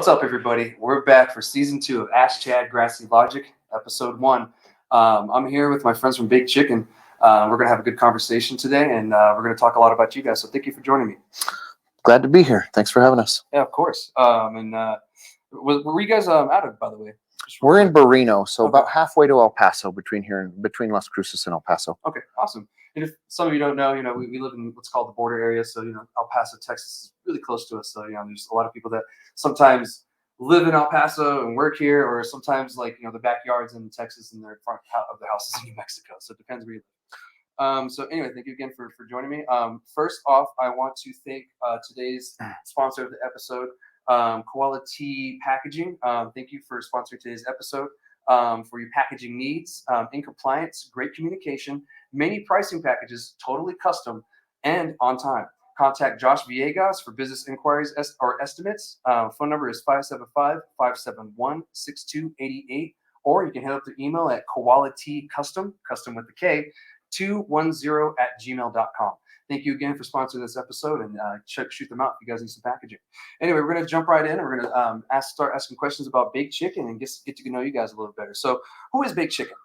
What's up, everybody? We're back for season 2 of Ask Chad Grassy Logic, episode 1. I'm here with my friends from Baked Chicken. We're going to have a good conversation today, and we're going to talk a lot about you guys. So thank you for joining me. Glad to be here. Thanks for having us. Yeah, of course. Were you guys out of, by the way? We're in Barreno, so Okay. about halfway to El Paso, between Las Cruces and El Paso. Okay, awesome. And if some of you don't know, we live in what's called the border area. So, El Paso, Texas is really close to us. So, there's a lot of people that sometimes live in El Paso and work here, or sometimes the backyards in Texas and their front of the houses in New Mexico. So it depends where you live. So anyway, thank you again for joining me. First off, I want to thank today's sponsor of the episode, Quality Packaging. Thank you for sponsoring today's episode. For your packaging needs, in compliance, great communication, many pricing packages, totally custom and on time. Contact Josh Villegas for business inquiries or estimates. Phone number is 575-571-6288, or you can head up their email at qualitycustom, custom with the K, 210@gmail.com. Thank you again for sponsoring this episode, and shoot them out if you guys need some packaging. Anyway, we're going to jump right in. We're going to start asking questions about Baked Chicken and get to know you guys a little better. So who is Baked Chicken?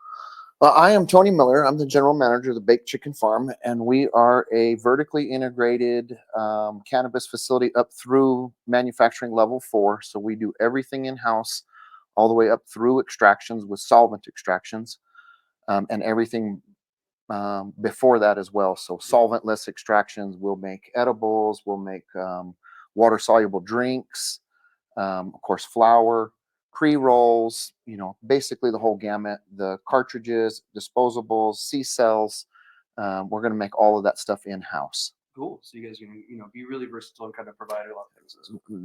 Well, I am Tony Miller. I'm the general manager of the Baked Chicken Farm, and we are a vertically integrated cannabis facility up through manufacturing level 4. So we do everything in-house, all the way up through extractions with solvent extractions, and everything before that as well. So solventless extractions, we'll make edibles, we'll make water soluble drinks, of course flour, pre-rolls, basically the whole gamut, the cartridges, disposables, C-cells. We're going to make all of that stuff in-house. Cool. So you guys are going to be really versatile and kind of provide a lot of things.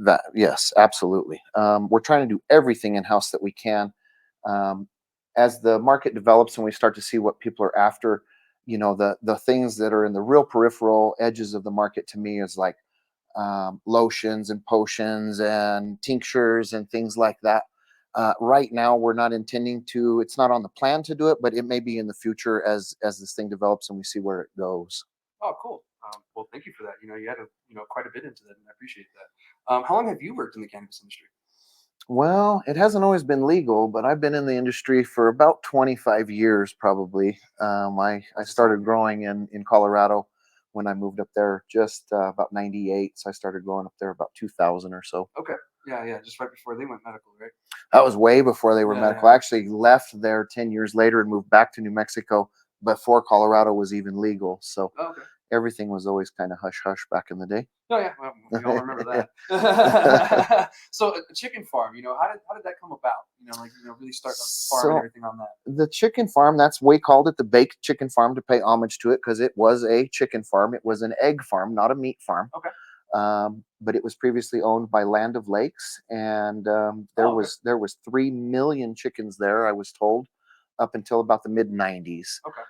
That, yes, absolutely. We're trying to do everything in-house that we can. As the market develops and we start to see what people are after, the things that are in the real peripheral edges of the market to me is like lotions and potions and tinctures and things like that. Right now, we're not intending to. It's not on the plan to do it, but it may be in the future as this thing develops and we see where it goes. Oh, cool. Well, thank you for that. You had quite a bit into that, and I appreciate that. How long have you worked in the cannabis industry? Well, it hasn't always been legal, but I've been in the industry for about 25 years, probably. I started growing in Colorado when I moved up there just about 98. So I started growing up there about 2000 or so. Okay. Yeah. Just right before they went medical, right? That was way before they were medical. I actually left there 10 years later and moved back to New Mexico before Colorado was even legal. So everything was always kind of hush-hush back in the day. Oh, yeah. Well, we all remember that. So a chicken farm, how did that come about? Really start the farm and everything on that. The chicken farm, we called it the Baked Chicken Farm to pay homage to it because it was a chicken farm. It was an egg farm, not a meat farm. Okay. But it was previously owned by Land of Lakes, and there was 3 million chickens there, I was told, up until about the mid-90s. Okay.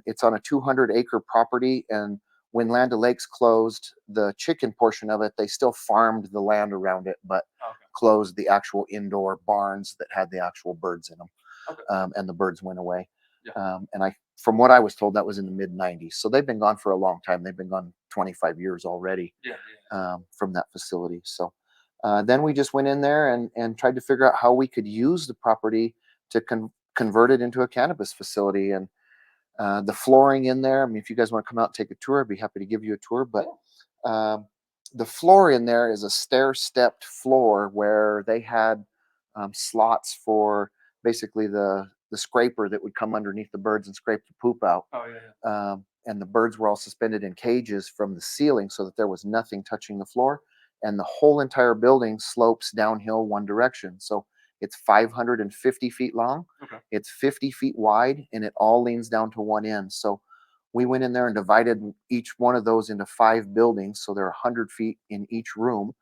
It's on a 200-acre property, and when Land of Lakes closed the chicken portion of it, they still farmed the land around it, but closed the actual indoor barns that had the actual birds in them. Okay. And the birds went away. Yeah. And from what I was told, that was in the mid-90s. So they've been gone for a long time. They've been gone 25 years already. From that facility. So then we just went in there and tried to figure out how we could use the property to convert it into a cannabis facility. And the flooring in there, I mean, if you guys want to come out and take a tour, I'd be happy to give you a tour. But the floor in there is a stair-stepped floor where they had slots for basically the scraper that would come underneath the birds and scrape the poop out. And the birds were all suspended in cages from the ceiling so that there was nothing touching the floor. And the whole entire building slopes downhill one direction. So it's 550 feet long. Okay. It's 50 feet wide, and it all leans down to one end. So we went in there and divided each one of those into 5 buildings. So there are 100 feet in each room.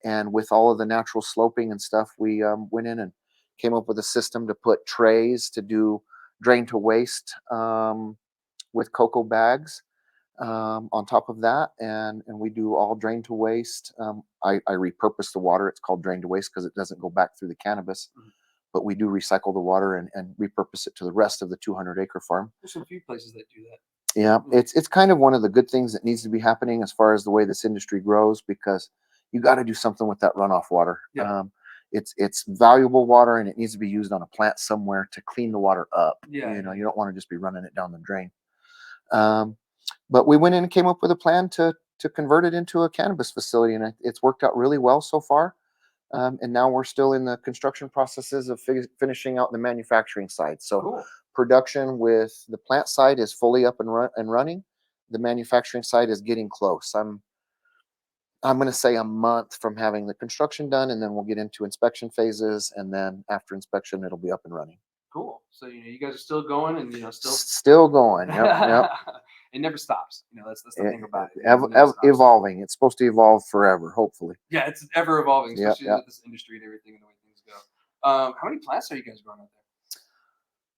And with all of the natural sloping and stuff, we went in and came up with a system to put trays to do drain to waste with cocoa bags on top of that, and we do all drain to waste. I repurpose the water. It's called drain to waste because it doesn't go back through the cannabis, but we do recycle the water and repurpose it to the rest of the 200-acre farm. There's a few places that do that. Yeah, it's kind of one of the good things that needs to be happening as far as the way this industry grows, because you got to do something with that runoff water. it's valuable water, and it needs to be used on a plant somewhere to clean the water up. Yeah, You know, yeah. you don't want to just be running it down the drain. Um, but we went in and came up with a plan to convert it into a cannabis facility, and it's worked out really well so far. And now we're still in the construction processes of finishing out the manufacturing side. So Cool. production with the plant side is fully up and running. The manufacturing side is getting close. I'm going to say a month from having the construction done, and then we'll get into inspection phases, and then after inspection, it'll be up and running. Cool. So you guys are still going, and Still going. Yep, yep. It never stops. That's the thing about it. Evolving. It's supposed to evolve forever, hopefully. Yeah, it's ever evolving, especially Yep. with this industry and everything and the way things go. How many plants are you guys growing out there?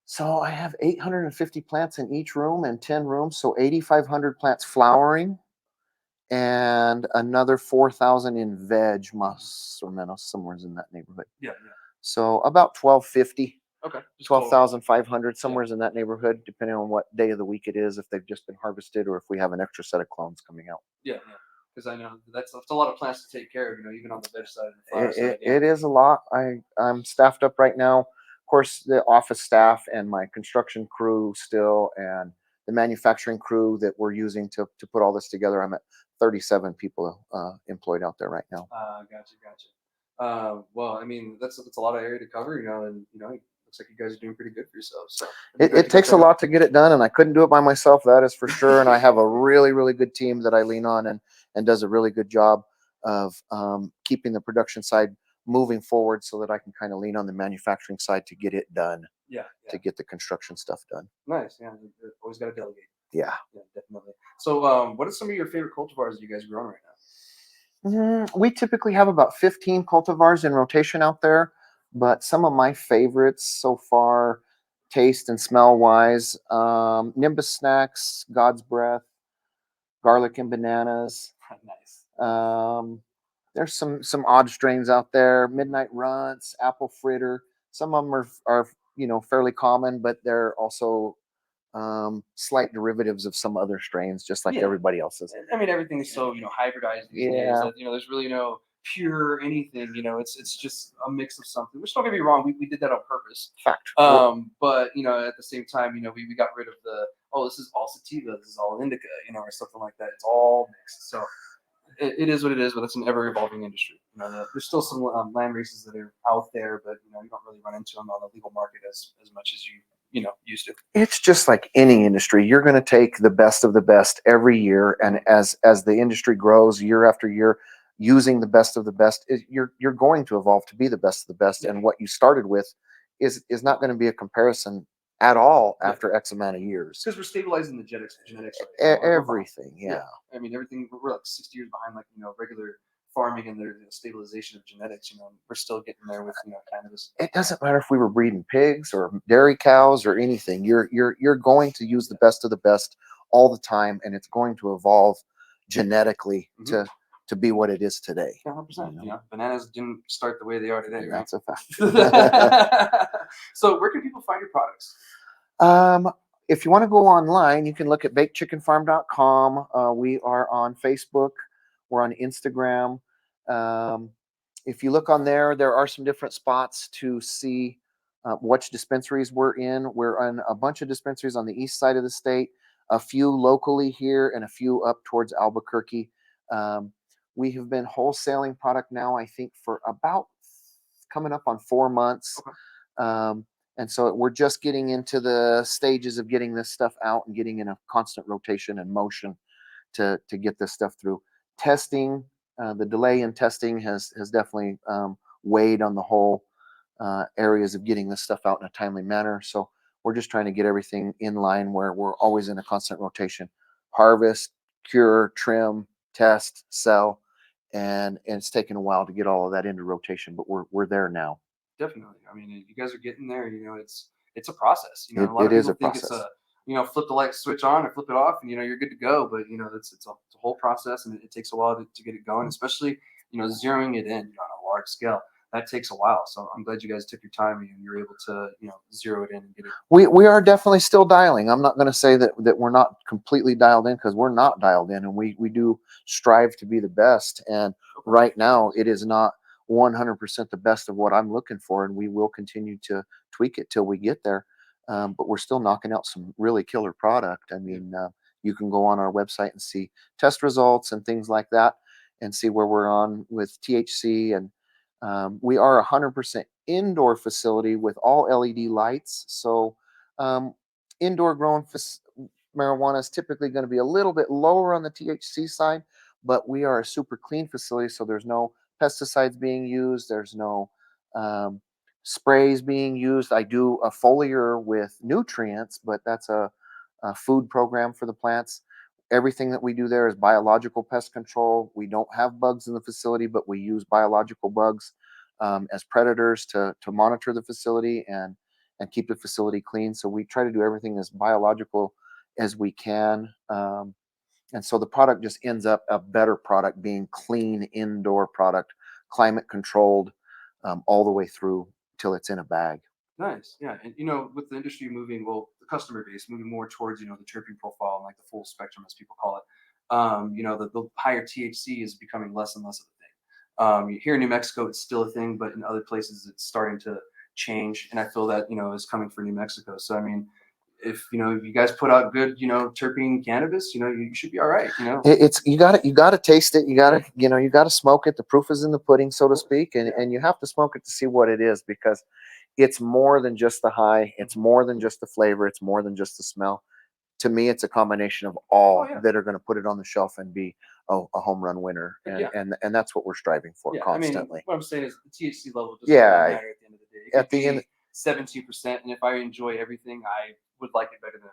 So I have 850 plants in each room and 10 rooms, so 8,500 plants flowering, and another 4,000 in veg, más o menos, somewhere in that neighborhood. Yeah. So about 1,250. Okay. 12,500, somewhere in that neighborhood, depending on what day of the week it is, if they've just been harvested or if we have an extra set of clones coming out. Yeah. Because I know that's a lot of plants to take care of, even on the veg side and the flower side. It is a lot. I'm staffed up right now. Of course, the office staff and my construction crew still, and the manufacturing crew that we're using to put all this together. I'm at 37 people employed out there right now. Gotcha. Well, I mean, that's a lot of area to cover, and looks like you guys are doing pretty good for yourselves. So it takes a lot to get it done, and I couldn't do it by myself. That is for sure. And I have a really, really good team that I lean on and does a really good job of keeping the production side moving forward, so that I can kind of lean on the manufacturing side to get it done. Yeah. To get the construction stuff done. Nice. Yeah. Always got to delegate. Yeah, definitely. So, what are some of your favorite cultivars that you guys are growing right now? We typically have about 15 cultivars in rotation out there, but some of my favorites so far, taste and smell wise, Nimbus Snacks, God's Breath, Garlic and Bananas. Nice. There's some odd strains out there, Midnight Runts, Apple Fritter. Some of them are fairly common, but they're also slight derivatives of some other strains, just like everybody else's. I mean, everything is so hybridized these days that there's really no pure anything. It's just a mix of something. Which, don't get me wrong, we did that on purpose. Fact. But at the same time, we got rid of this is all sativa, this is all indica, or something like that. It's all mixed. So it is what it is, but it's an ever evolving industry. There's still some land races that are out there, but you don't really run into them on the legal market as much as you used to. It's just like any industry. You're going to take the best of the best every year, and as the industry grows year after year, using the best of the best, you're going to evolve to be the best of the best. And what you started with is not going to be a comparison at all after X amount of years. Because we're stabilizing the genetics. Everything, yeah. I mean, everything. We're like 60 years behind, regular farming and their stabilization of genetics. We're still getting there with cannabis. It doesn't matter if we were breeding pigs or dairy cows or anything. You're going to use the best of the best all the time, and it's going to evolve genetically to be what it is today. 100%. Bananas didn't start the way they are today, right? That's a fact. So where can people find your products? If you want to go online, you can look at bakedchickenfarm.com. We are on Facebook. We're on Instagram. If you look on there are some different spots to see which dispensaries we're in. We're on a bunch of dispensaries on the east side of the state, a few locally here, and a few up towards Albuquerque. We have been wholesaling product now, I think, for about coming up on 4 months. Okay. And so we're just getting into the stages of getting this stuff out and getting in a constant rotation and motion to get this stuff through. Testing, the delay in testing has definitely weighed on the whole areas of getting this stuff out in a timely manner. So we're just trying to get everything in line where we're always in a constant rotation. Harvest, cure, trim, test, sell, and it's taken a while to get all of that into rotation, but we're there now. Definitely. I mean, you guys are getting there. It's a process. A lot of people think it's a flip the light switch on or flip it off, and you're good to go. But it's a whole process, and it takes a while to get it going. Especially zeroing it in on a large scale. That takes a while. So I'm glad you guys took your time and you're able to zero it in and get it. We are definitely still dialing. I'm not going to say that we're not completely dialed in, because we're not dialed in, and we do strive to be the best. And right now it is not 100% the best of what I'm looking for, and we will continue to tweak it till we get there. But we're still knocking out some really killer product. I mean, you can go on our website and see test results and things like that, and see where we're on with THC. And we are 100% indoor facility with all LED lights. So indoor grown marijuana is typically going to be a little bit lower on the THC side, but we are a super clean facility, so there's no pesticides being used. There's no sprays being used. I do a foliar with nutrients, but that's a food program for the plants. Everything that we do there is biological pest control. We don't have bugs in the facility, but we use biological bugs as predators to monitor the facility and keep the facility clean. So we try to do everything as biological as we can. And so the product just ends up a better product, being clean indoor product, climate controlled, all the way through till it's in a bag. Nice. Yeah. And, with the industry moving, well, the customer base moving more towards, the terpene profile and like the full spectrum, as people call it, the higher THC is becoming less and less of a thing. Here in New Mexico, it's still a thing, but in other places, it's starting to change. And I feel that, is coming for New Mexico. So, I mean, if you guys put out good terpene cannabis, you should be all right. It's you got to taste it. You got to smoke it. The proof is in the pudding, so to speak, and you have to smoke it to see what it is, because it's more than just the high. It's more than just the flavor. It's more than just the smell. To me, it's a combination of all that are going to put it on the shelf and be a home run winner, and that's what we're striving for constantly. I mean, what I'm saying is the THC level doesn't really matter at the end of the day. At the end, 17%, and if I enjoy everything, I would like it better than 30%.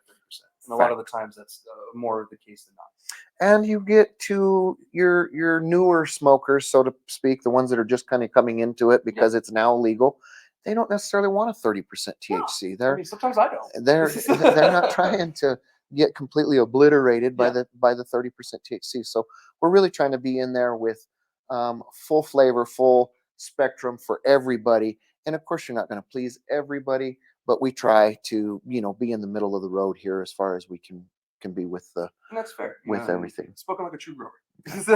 And a lot of the times, that's more the case than not. And you get to your newer smokers, so to speak, the ones that are just kind of coming into it because it's now legal. They don't necessarily want a 30% THC. I mean, sometimes I don't. They're not trying to get completely obliterated by the 30% THC. So we're really trying to be in there with full flavor, full spectrum for everybody. And of course, you're not going to please everybody, but we try to be in the middle of the road here as far as we can be with the. And that's fair. With everything. Spoken like a true grower. So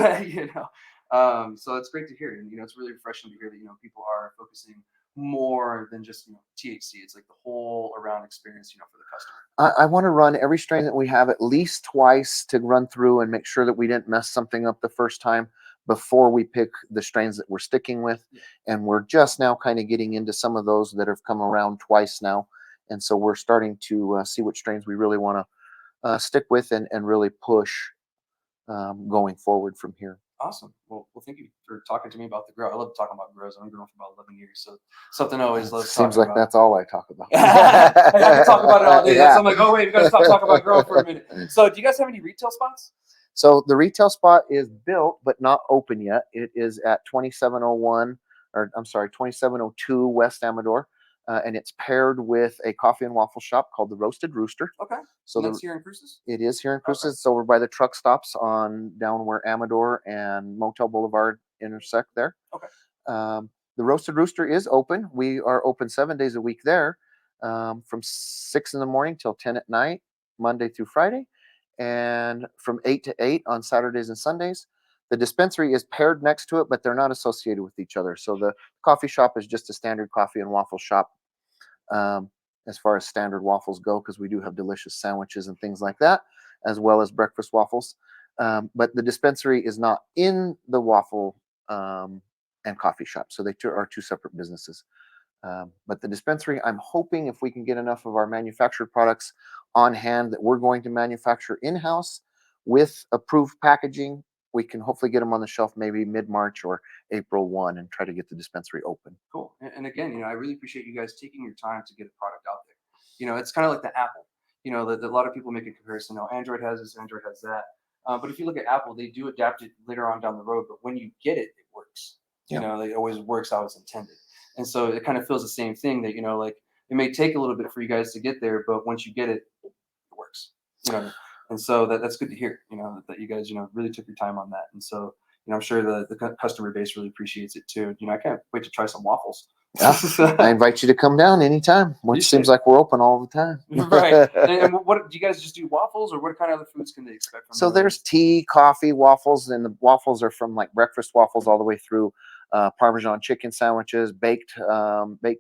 it's great to hear, and it's really refreshing to hear that people are focusing more than just THC. It's like the whole around experience for the customer. I want to run every strain that we have at least twice to run through and make sure that we didn't mess something up the first time before we pick the strains that we're sticking with. And we're just now kind of getting into some of those that have come around twice now, and so we're starting to see what strains we really want to stick with and really push going forward from here. Awesome. Well, thank you for talking to me about the grow. I love talking about grows. I've been growing for about 11 years, so something I always love. Seems like that's all I talk about. I can talk about it all day. So I'm like, oh wait, we got to talk about grow for a minute. So, do you guys have any retail spots? So the retail spot is built but not open yet. It is at 2702 West Amador. And it's paired with a coffee and waffle shop called the Roasted Rooster. Okay. So that's here in Cruces? It is here in Cruces. Okay. It's over by the truck stops down where Amador and Motel Boulevard intersect there. Okay. The Roasted Rooster is open. We are open 7 days a week there, from 6 in the morning till 10 at night, Monday through Friday, and from 8 to 8 on Saturdays and Sundays. The dispensary is paired next to it, but they're not associated with each other. So the coffee shop is just a standard coffee and waffle shop, as far as standard waffles go, because we do have delicious sandwiches and things like that, as well as breakfast waffles. But the dispensary is not in the waffle and coffee shop. So they are two separate businesses. But the dispensary, I'm hoping if we can get enough of our manufactured products on hand that we're going to manufacture in-house with approved packaging, we can hopefully get them on the shelf maybe mid-March or April 1 and try to get the dispensary open. Cool. And again, I really appreciate you guys taking your time to get a product out there. It's kind of like the Apple. A lot of people make a comparison. Android has this, Android has that. But if you look at Apple, they do adapt it later on down the road. But when you get it, it works. It always works how it's intended. And so it kind of feels the same thing that, like it may take a little bit for you guys to get there, but once you get it, it works. And so that's good to hear, that you guys, really took your time on that. And so, I'm sure the customer base really appreciates it too. I can't wait to try some waffles. Yeah, I invite you to come down anytime. It seems like we're open all the time. Right. And what do you guys just do, waffles, or what kind of other foods can they expect from So there's tea, coffee, waffles, and the waffles are from like breakfast waffles all the way through Parmesan chicken sandwiches, baked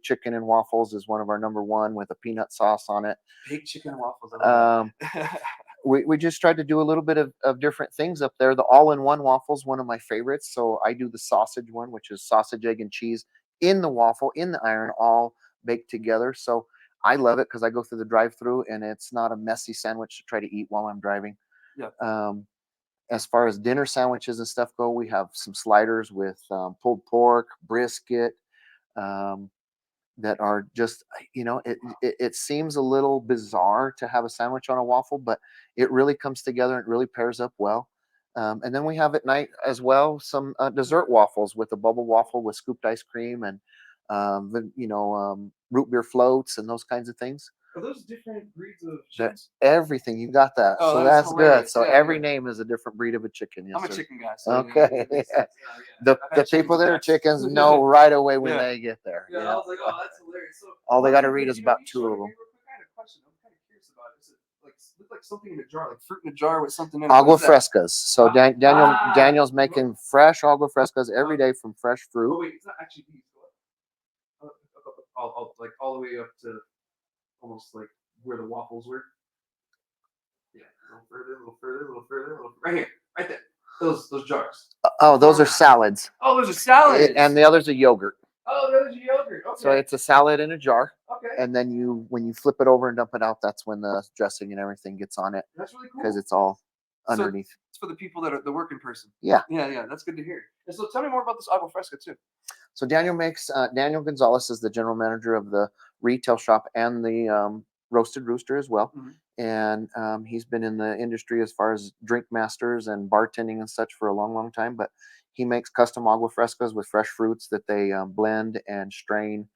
chicken and waffles is one of our number one with a peanut sauce on it. Baked chicken and waffles. I love that. We just tried to do a little bit of different things up there. The all-in-one waffle is one of my favorites. So I do the sausage one, which is sausage, egg, and cheese in the waffle, in the iron, all baked together. So I love it because I go through the drive-through and it's not a messy sandwich to try to eat while I'm driving. Yeah. As far as dinner sandwiches and stuff go, we have some sliders with pulled pork, brisket, that are just, it seems a little bizarre to have a sandwich on a waffle, but it really comes together and it really pairs up well. And then we have at night as well some dessert waffles with a bubble waffle with scooped ice cream and root beer floats and those kinds of things. Are those different breeds of chickens? Everything, you got that. Oh, So that's good. hilarious. So Yeah, every yeah. name is a different breed of a chicken. Yes, I'm a sir. chicken guy. So Okay. it makes sense. The I've had people chickens that are pets. chickens know right away when Yeah. they get there. Yeah, I was like, oh, that's hilarious. So All they one got to thing read that, is about two of them. real quick, I had a question. I'm kind of curious about it. Is it like look like something in a jar, like fruit in a jar with something in it? Agua What is that? frescas. So Daniel's making fresh agua frescas every day from fresh Oh fruit. wait, it's not actually these. Like all the way up to almost like where the waffles were. Yeah, a little further, a little further, a little further, a little right here, right there. Those jars. Oh, those are salads. Oh, those are salads. And the other's a yogurt. Oh, those are yogurt. Okay. So it's a salad in a jar. Okay. And then when you flip it over and dump it out, that's when the dressing and everything gets on it. That's really cool. Because it's all underneath. So it's for the people that are the working person. Yeah. Yeah. That's good to hear. And so tell me more about this agua fresca too. So Daniel Gonzalez is the general manager of the retail shop and the Roasted Rooster as well. Mm-hmm. And he's been in the industry as far as drink masters and bartending and such for a long, long time. But he makes custom agua frescas with fresh fruits that they blend and strain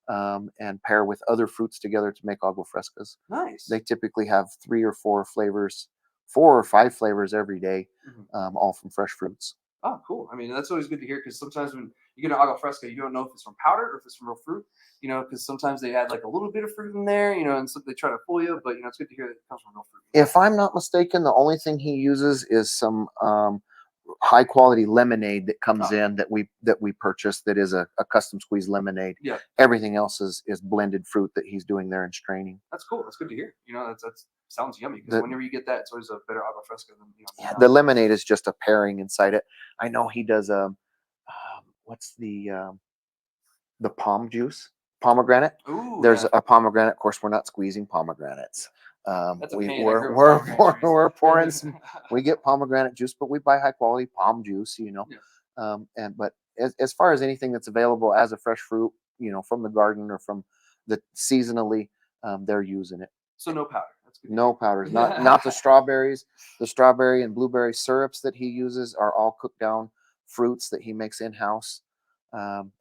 and pair with other fruits together to make agua frescas. Nice. They typically have 3 or 4 flavors, 4 or 5 flavors every day, all from fresh fruits. Oh, cool. I mean, that's always good to hear because sometimes when you get an agua fresca, you don't know if it's from powder or if it's from real fruit, because sometimes they add like a little bit of fruit in there, and so they try to fool you, but, it's good to hear that it comes from real fruit. If I'm not mistaken, the only thing he uses is some high quality lemonade that comes in that we purchased that is a custom squeezed lemonade. Yeah. Everything else is blended fruit that he's doing there and straining. That's cool. That's good to hear. That's sounds yummy because whenever you get that, it's always a better agua fresca than the lemonade is just a pairing inside it. I know he does what's the palm juice, pomegranate. Ooh, there's a pomegranate. Of course, we're not squeezing pomegranates. That's a pain. We're pouring some. We get pomegranate juice, but we buy high quality palm juice. Yeah. But as far as anything that's available as a fresh fruit, from the garden or from the seasonally, they're using it. So no powder. That's good. No powders. Not the strawberries. The strawberry and blueberry syrups that he uses are all cooked down fruits that he makes in house.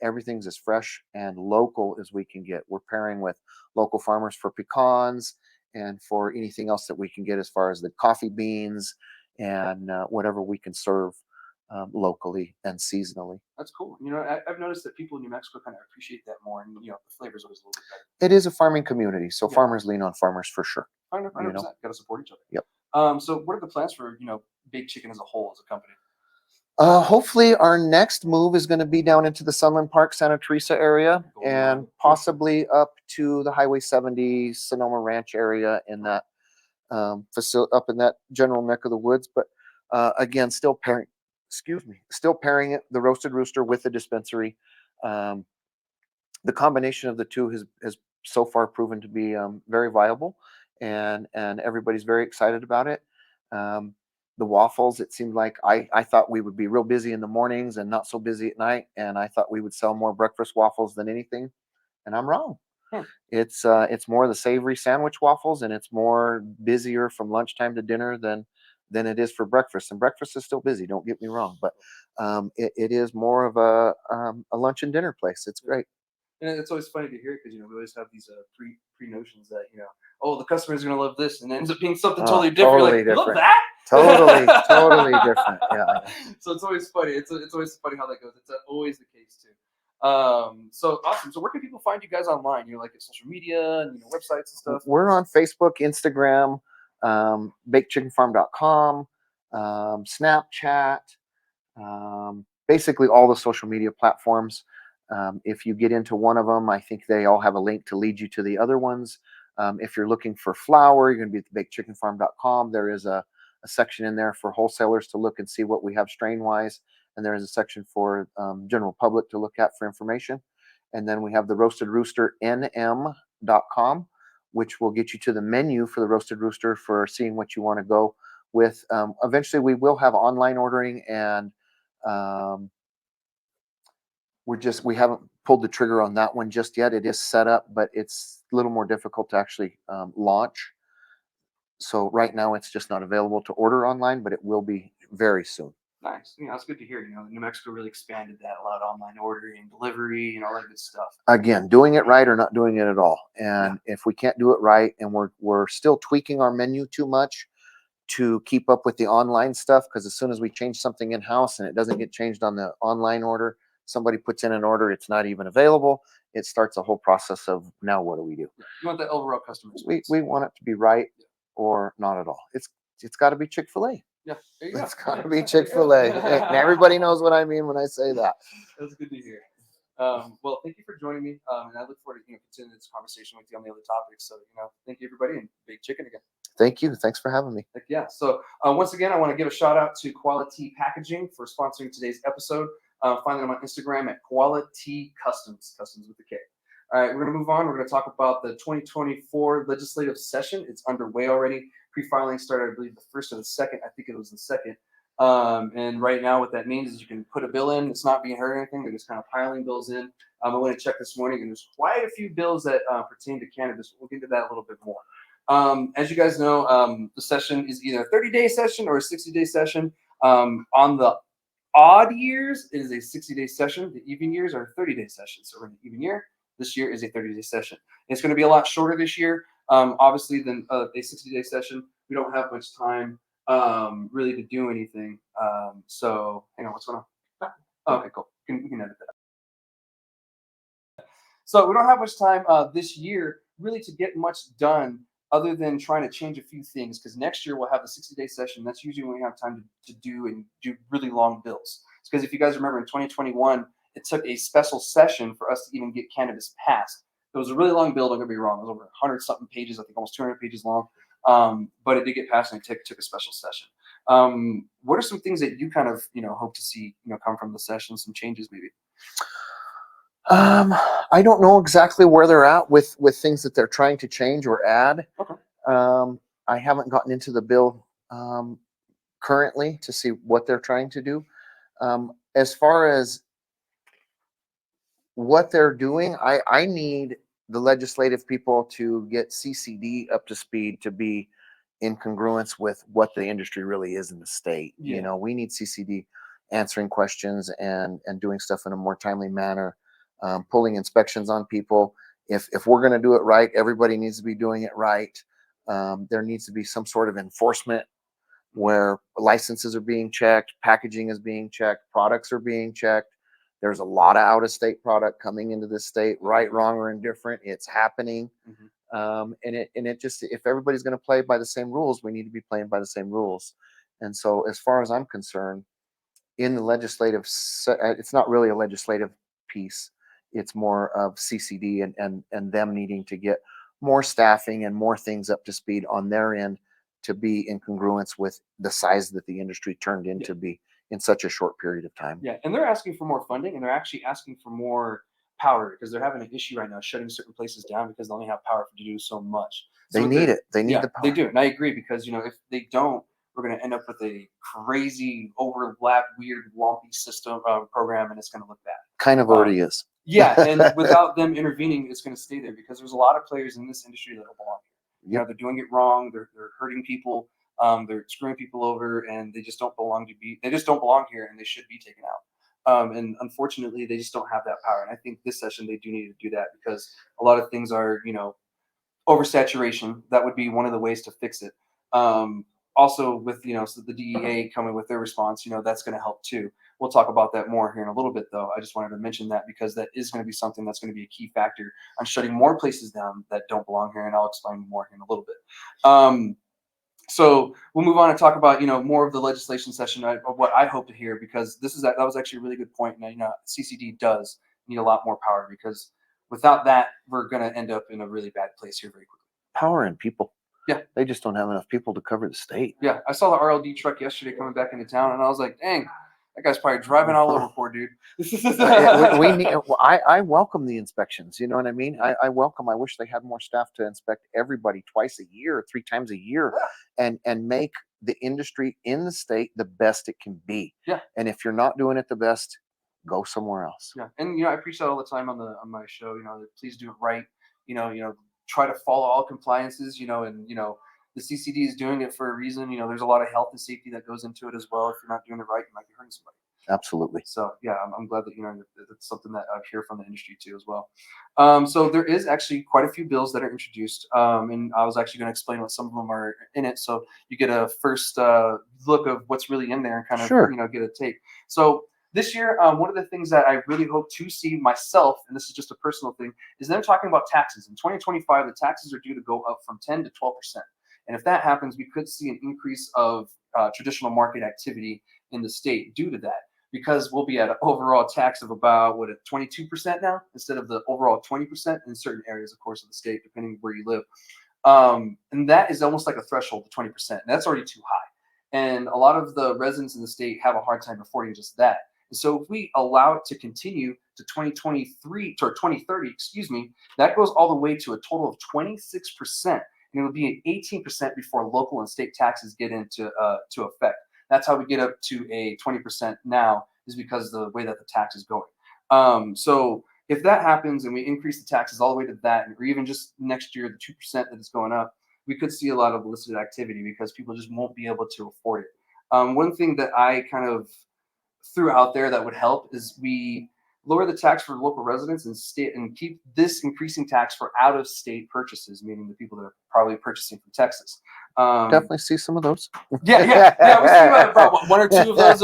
Everything's as fresh and local as we can get. We're pairing with local farmers for pecans and for anything else that we can get as far as the coffee beans and whatever we can serve locally and seasonally. That's cool. I've noticed that people in New Mexico kind of appreciate that more, and the flavor's always a little bit better. It is a farming community, so farmers lean on farmers for sure. 100%. Got to support each other. Yep. So what are the plans for Baked Chicken as a whole as a company? Hopefully our next move is going to be down into the Sunland Park, Santa Teresa area, and possibly up to the Highway 70 Sonoma Ranch area in that facility, up in that general neck of the woods. But again, still pairing it, the Roasted Rooster with the dispensary. The combination of the two has so far proven to be very viable, and everybody's very excited about it. The waffles, it seemed like I thought we would be real busy in the mornings and not so busy at night, and I thought we would sell more breakfast waffles than anything, and I'm wrong. It's more the savory sandwich waffles, and it's more busier from lunchtime to dinner than it is for breakfast. And breakfast is still busy, don't get me wrong, but it is more of a lunch and dinner place. It's great. And it's always funny to hear because we always have these pre notions that the customers are gonna love this, and it ends up being something totally different. Totally different. Love that? Totally different. Yeah. So it's always funny. It's always funny how that goes. It's always the case too. So awesome. So where can people find you guys online? Like at social media and websites and stuff. We're on Facebook, Instagram, bakedchickenfarm.com, Snapchat. basically all the social media platforms. If you get into one of them, I think they all have a link to lead you to the other ones. If you're looking for flour, you're going to be at the bakedchickenfarm.com. There is a section in there for wholesalers to look and see what we have strain wise. And there is a section for general public to look at for information. And then we have the roasted rooster nm.com, which will get you to the menu for the roasted rooster for seeing what you want to go with. Eventually we will have online ordering, and we haven't pulled the trigger on that one just yet. It is set up, but it's a little more difficult to actually launch. So right now it's just not available to order online, but it will be very soon. Nice. That's good to hear. New Mexico really expanded that, a lot of online ordering, delivery, and all that good stuff. Again, doing it right or not doing it at all. And if we can't do it right, and we're still tweaking our menu too much to keep up with the online stuff, because as soon as we change something in house and it doesn't get changed on the online order, somebody puts in an order, it's not even available. It starts a whole process of, now what do we do? You want the overall customer experience. We want it to be right or not at all. It's got to be Chick-fil-A. Yeah, there you go. It's got to be Chick-fil-A. And everybody knows what I mean when I say that. That's good to hear. Well, thank you for joining me, and I look forward to continuing this conversation with you on the other topics. So, thank you, everybody, and Baked Chicken again. Thank you. Thanks for having me. Heck yeah. So once again, I want to give a shout out to Quality Packaging for sponsoring today's episode. Find them on Instagram at Quality Customs with a K. All right, we're going to move on. We're going to talk about the 2024 legislative session. It's underway already. Pre-filing started, I believe, the 1st or the 2nd. I think it was the 2nd. And right now what that means is you can put a bill in. It's not being heard or anything. They're just kind of piling bills in. I went to check this morning, and there's quite a few bills that pertain to cannabis. We'll get into that a little bit more. As you guys know, the session is either a 30-day session or a 60-day session. On the odd years, it is a 60-day session. The even years are 30-day sessions. So we're in an even year. This year is a 30-day session. It's going to be a lot shorter this year, obviously, than a 60-day session. We don't have much time really to do anything. So hang on, what's going on? Okay, cool. We can edit that. So we don't have much time this year really to get much done other than trying to change a few things, because next year we'll have a 60-day session. That's usually when we have time to do really long bills. Because if you guys remember, in 2021, it took a special session for us to even get cannabis passed. It was a really long bill, don't get me wrong. It was over 100-something pages, I think almost 200 pages long. But it did get passed, and it took a special session. What are some things that you kind of hope to see come from the session? Some changes maybe. I don't know exactly where they're at with things that they're trying to change or add. Okay. I haven't gotten into the bill currently to see what they're trying to do. As far as what they're doing, I need the legislative people to get CCD up to speed to be in congruence with what the industry really is in the state. Yeah. We need CCD answering questions and doing stuff in a more timely manner, pulling inspections on people. If we're going to do it right, everybody needs to be doing it right. There needs to be some sort of enforcement where licenses are being checked, packaging is being checked, products are being checked. There's a lot of out-of-state product coming into this state, right, wrong, or indifferent. It's happening. Mm-hmm. And it just, if everybody's going to play by the same rules, we need to be playing by the same rules. And so as far as I'm concerned, in the legislative, it's not really a legislative piece. It's more of CCD and them needing to get more staffing and more things up to speed on their end to be in congruence with the size that the industry turned into be in such a short period of time. Yeah, and they're asking for more funding, and they're actually asking for more power, because they're having an issue right now shutting certain places down because they only have power to do so much. So they need it. They need the power. They do, and I agree, because if they don't, we're going to end up with a crazy, overlapped, weird, lumpy system program, and it's going to look bad. Kind of already is. Yeah, and without them intervening, it's going to stay there, because there's a lot of players in this industry that don't belong here. They're doing it wrong. They're hurting people. They're screwing people over, and they just don't belong here, and they should be taken out. And unfortunately, they just don't have that power. And I think this session they do need to do that, because a lot of things are, oversaturation. That would be one of the ways to fix it. Also with, so the DEA coming with their response, that's going to help too. We'll talk about that more here in a little bit, though. I just wanted to mention that, because that is going to be something that's going to be a key factor on shutting more places down that don't belong here, and I'll explain more here in a little bit. So we'll move on and talk about more of the legislation session of what I hope to hear, because that was actually a really good point. And CCD does need a lot more power, because without that, we're going to end up in a really bad place here very quickly. Power and people. Yeah. They just don't have enough people to cover the state. Yeah, I saw the RLD truck yesterday coming back into town, and I was like, dang, that guy's probably driving all over, poor dude. we need. I welcome the inspections. You know what I mean? I welcome. I wish they had more staff to inspect everybody twice a year, 3 times a year, and make the industry in the state the best it can be. Yeah. And if you're not doing it the best, go somewhere else. Yeah, and I preach that all the time on my show. Please do it right. Try to follow all compliances. And the CCD is doing it for a reason. There's a lot of health and safety that goes into it as well. If you're not doing it right, you might be hurting somebody. Absolutely. So yeah, I'm glad that that's something that I hear from the industry too as well. So there is actually quite a few bills that are introduced, and I was actually going to explain what some of them are in it, so you get a first look of what's really in there and kind of Sure. get a take. So this year, one of the things that I really hope to see myself, and this is just a personal thing, is them talking about taxes. In 2025, the taxes are due to go up from 10 to 12%. And if that happens, we could see an increase of traditional market activity in the state due to that, because we'll be at an overall tax of about 22% now, instead of the overall 20% in certain areas, of course, of the state, depending where you live. And that is almost like a threshold of 20%. And that's already too high. And a lot of the residents in the state have a hard time affording just that. And so if we allow it to continue to 2023 or 2030, excuse me, that goes all the way to a total of 26%. And it would be an 18% before local and state taxes get into to effect. That's how we get up to a 20% now, is because of the way that the tax is going. So if that happens and we increase the taxes all the way to that, or even just next year, the 2% that is going up, we could see a lot of illicit activity because people just won't be able to afford it. One thing that I kind of threw out there that would help is we lower the tax for local residents and keep this increasing tax for out-of-state purchases, meaning the people that are probably purchasing from Texas. Definitely see some of those. Yeah. We see about one or two of those,